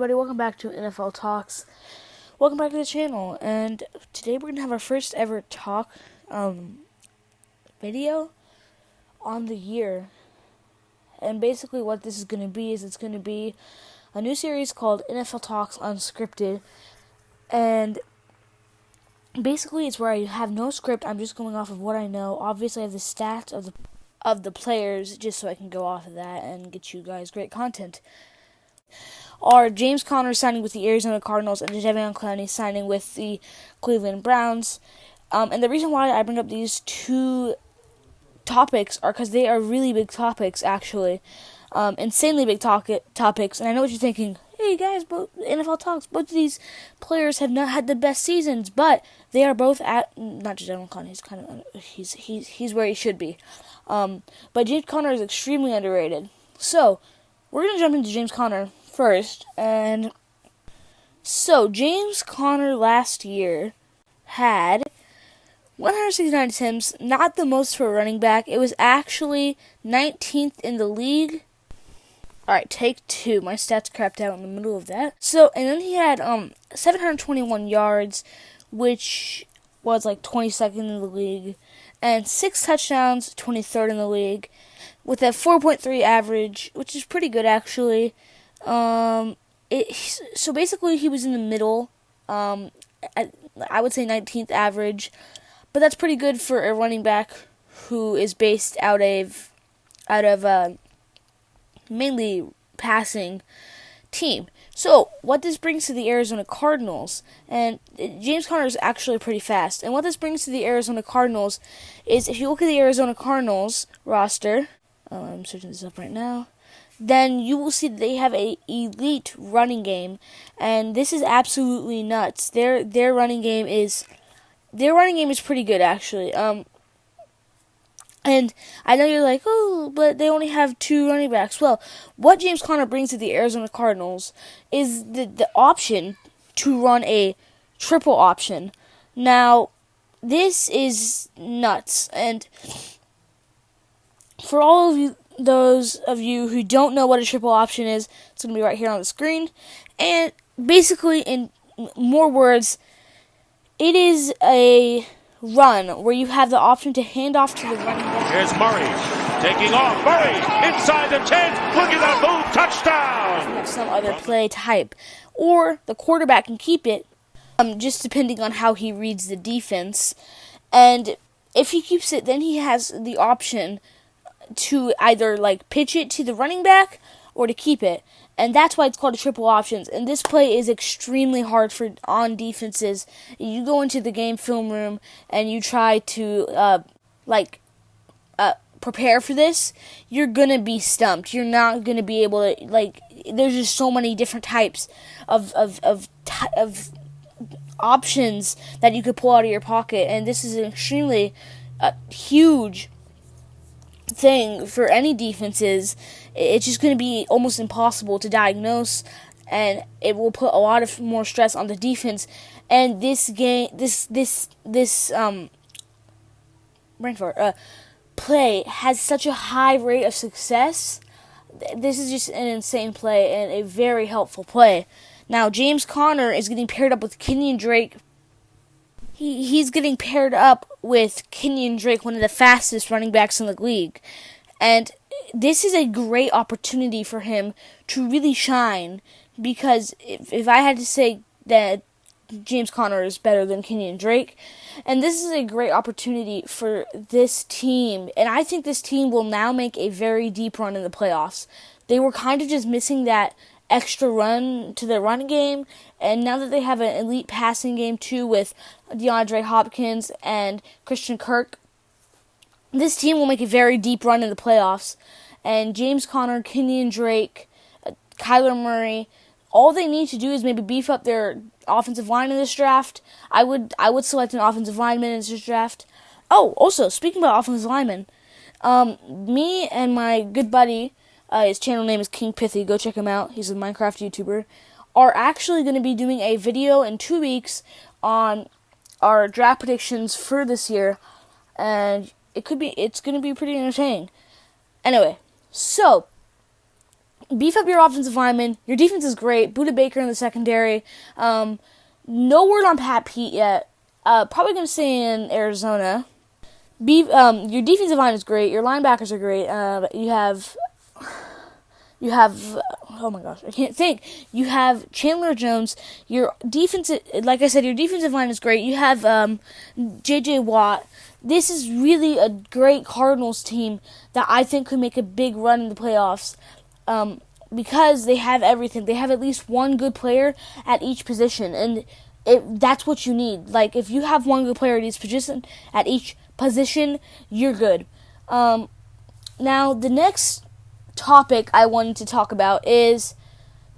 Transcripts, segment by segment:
everybody, welcome back to NFL Talks. Welcome back to the channel, and today we're going to have our first ever talk video on the year. And basically what this is going to be is it's going to be a new series called NFL Talks Unscripted. And basically it's where I have no script, I'm just going off of what I know. Obviously I have the stats of the players just so I can go off of that and get you guys great content. Are James Conner signing with the Arizona Cardinals and Jadeveon Clowney signing with the Cleveland Browns. And the reason why I bring up these two topics are because they are really big topics, actually. Insanely big topics. And I know what you're thinking. Hey guys, NFL Talks, both of these players have not had the best seasons, but they are both at, not Jadeveon Clowney, he's where he should be. But James Conner is extremely underrated. So, we're going to jump into James Conner first. And so, James Conner last year had 169 attempts, not the most for a running back. It was actually 19th in the league. Alright, take two. My stats crapped out in the middle of that. So, and then he had 721 yards, which was like 22nd in the league, and 6 touchdowns, 23rd in the league, with a 4.3 average, which is pretty good actually. So basically he was in the middle. I would say 19th average, but that's pretty good for a running back who is based out of mainly passing team. So, what this brings to the Arizona Cardinals, and James Conner is actually pretty fast, and what this brings to the Arizona Cardinals is, if you look at the Arizona Cardinals roster, I'm searching this up right now, then you will see that they have a elite running game, and this is absolutely nuts. Their running game is pretty good, actually. And I know you're like, oh, but they only have 2 running backs. Well, what James Conner brings to the Arizona Cardinals is the option to run a triple option. Now, this is nuts. And for all of those of you who don't know what a triple option is, it's going to be right here on the screen. And basically, in more words, it is a run where you have the option to hand off to the running back. Here's Murray taking off. Murray inside the 10. Look at that move. Touchdown. Some other play type, or the quarterback can keep it, just depending on how he reads the defense. And if he keeps it, then he has the option to either pitch it to the running back or to keep it. And that's why it's called a triple options. And this play is extremely hard on defenses. You go into the game film room and you try to prepare for this, you're gonna be stumped. You're not gonna be able to there's just so many different types of options that you could pull out of your pocket, and this is an extremely huge thing for any defenses. It's just going to be almost impossible to diagnose, and it will put a lot of more stress on the defense. And this play has such a high rate of success. This is just an insane play and a very helpful play. Now, James Conner is getting paired up with Kenyon Drake. He's getting paired up with Kenyon Drake, one of the fastest running backs in the league. And this is a great opportunity for him to really shine, because if I had to say that James Conner is better than Kenyon Drake, and this is a great opportunity for this team, and I think this team will now make a very deep run in the playoffs. They were kind of just missing that extra run to the run game, and now that they have an elite passing game too with DeAndre Hopkins and Christian Kirk, this team will make a very deep run in the playoffs. And James Conner, Kenyon Drake, Kyler Murray, all they need to do is maybe beef up their offensive line in this draft. I would select an offensive lineman in this draft. Oh, also, speaking about offensive linemen, me and my good buddy, his channel name is King Pithy, go check him out, he's a Minecraft YouTuber, are actually going to be doing a video in 2 weeks on our draft predictions for this year, and it's going to be pretty entertaining. Anyway, so beef up your offensive lineman. Your defense is great. Buda Baker in the secondary. No word on Pat Pete yet. Probably going to stay in Arizona. Your defensive line is great. Your linebackers are great. You have, oh my gosh, I can't think. You have Chandler Jones. Your defensive, like I said, your defensive line is great. You have J.J. Watt. This is really a great Cardinals team that I think could make a big run in the playoffs because they have everything. They have at least one good player at each position, and that's what you need. Like, if you have one good player at each position, you're good. Now, the next topic I wanted to talk about is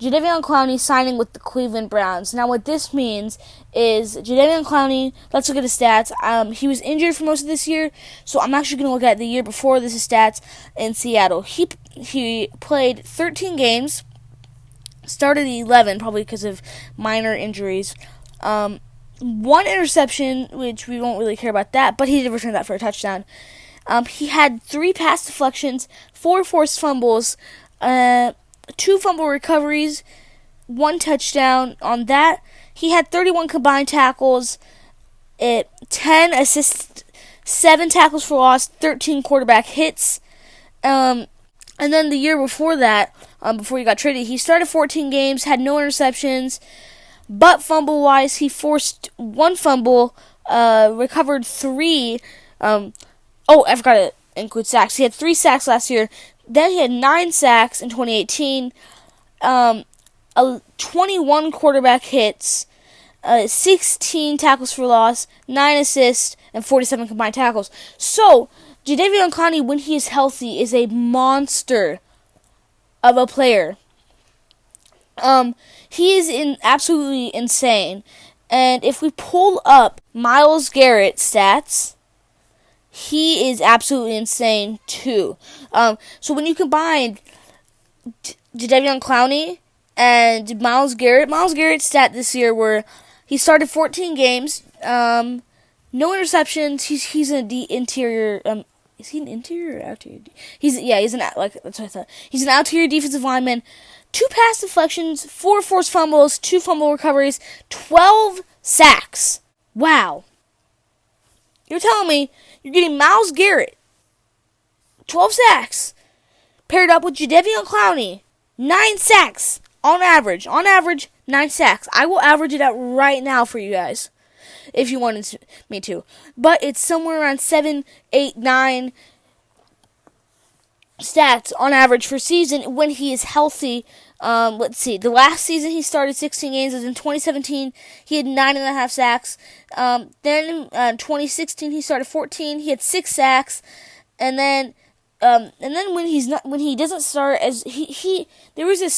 Jadeveon Clowney signing with the Cleveland Browns. Now, what this means is Jadeveon Clowney, let's look at his stats. He was injured for most of this year, so I'm actually going to look at the year before this is stats in Seattle. He played 13 games, started 11, probably because of minor injuries. One interception, which we won't really care about that, but he did return that for a touchdown. He had 3 pass deflections, 4 forced fumbles, 2 fumble recoveries, 1 touchdown. On that, he had 31 combined tackles, 10 assists, 7 tackles for loss, 13 quarterback hits. And then the year before that, before he got traded, he started 14 games, had no interceptions, but fumble-wise, he forced 1 fumble, recovered 3. I forgot to include sacks. He had 3 sacks last year. Then he had 9 sacks in 2018. 21 quarterback hits, 16 tackles for loss, 9 assists, and 47 combined tackles. So, Jadeveon Clowney, when he is healthy, is a monster of a player. He is absolutely insane. And if we pull up Myles Garrett stats, he is absolutely insane too. So when you combine Jadeveon Clowney and Myles Garrett's stat this year were he started 14 games, no interceptions. He's an interior. Is he an interior or outerior? He's an that's what I thought. He's an outerior defensive lineman. 2 pass deflections, 4 forced fumbles, 2 fumble recoveries, 12 sacks. Wow. You're telling me you're getting Myles Garrett, 12 sacks, paired up with Jadeveon Clowney, 9 sacks on average. On average, 9 sacks. I will average it out right now for you guys, if you wanted me to. But it's somewhere around 7, 8, 9 stats on average for season when he is healthy. Let's see. The last season he started 16 games. It was in 2017. He had 9.5 sacks. Then in 2016 he started 14. He had 6 sacks. And then when he doesn't start as he there was a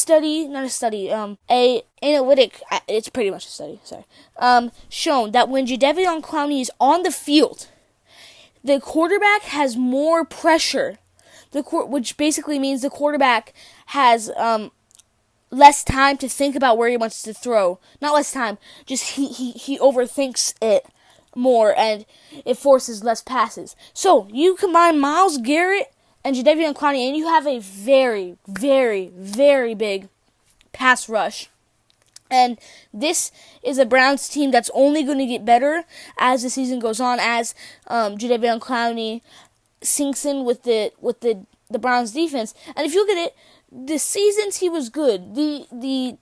analytic. It's pretty much a study. Shown that when Jadeveon Clowney is on the field, the quarterback has more pressure. Which basically means the quarterback has less time to think about where he wants to throw. Not less time, just he overthinks it more, and it forces less passes. So, you combine Myles Garrett and Jadeveon Clowney, and you have a very, very, very big pass rush. And this is a Browns team that's only going to get better as the season goes on, as Jadeveon Clowney sinks in with the Browns defense. And if you look at it, the seasons he was good. The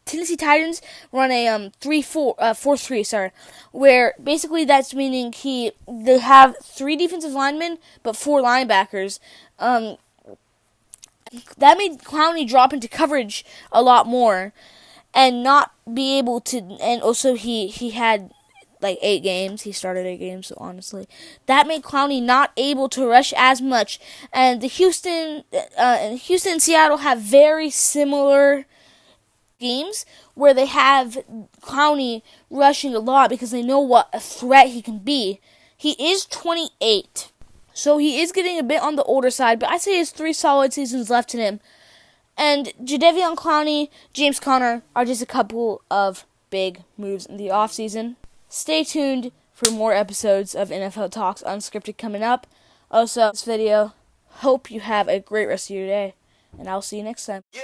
Tennessee Titans run a 4-3, where basically that's meaning they have 3 defensive linemen but 4 linebackers. That made Clowney drop into coverage a lot more and not be able to. And also he had like 8 games. He started 8 games, so honestly, that made Clowney not able to rush as much. And Houston and Seattle have very similar games where they have Clowney rushing a lot because they know what a threat he can be. He is 28, so he is getting a bit on the older side, but I say he has 3 solid seasons left in him. And Jadeveon Clowney, James Conner are just a couple of big moves in the offseason. Stay tuned for more episodes of NFL Talks Unscripted coming up. Also, this video, hope you have a great rest of your day. and I'll see you next time. Yeah.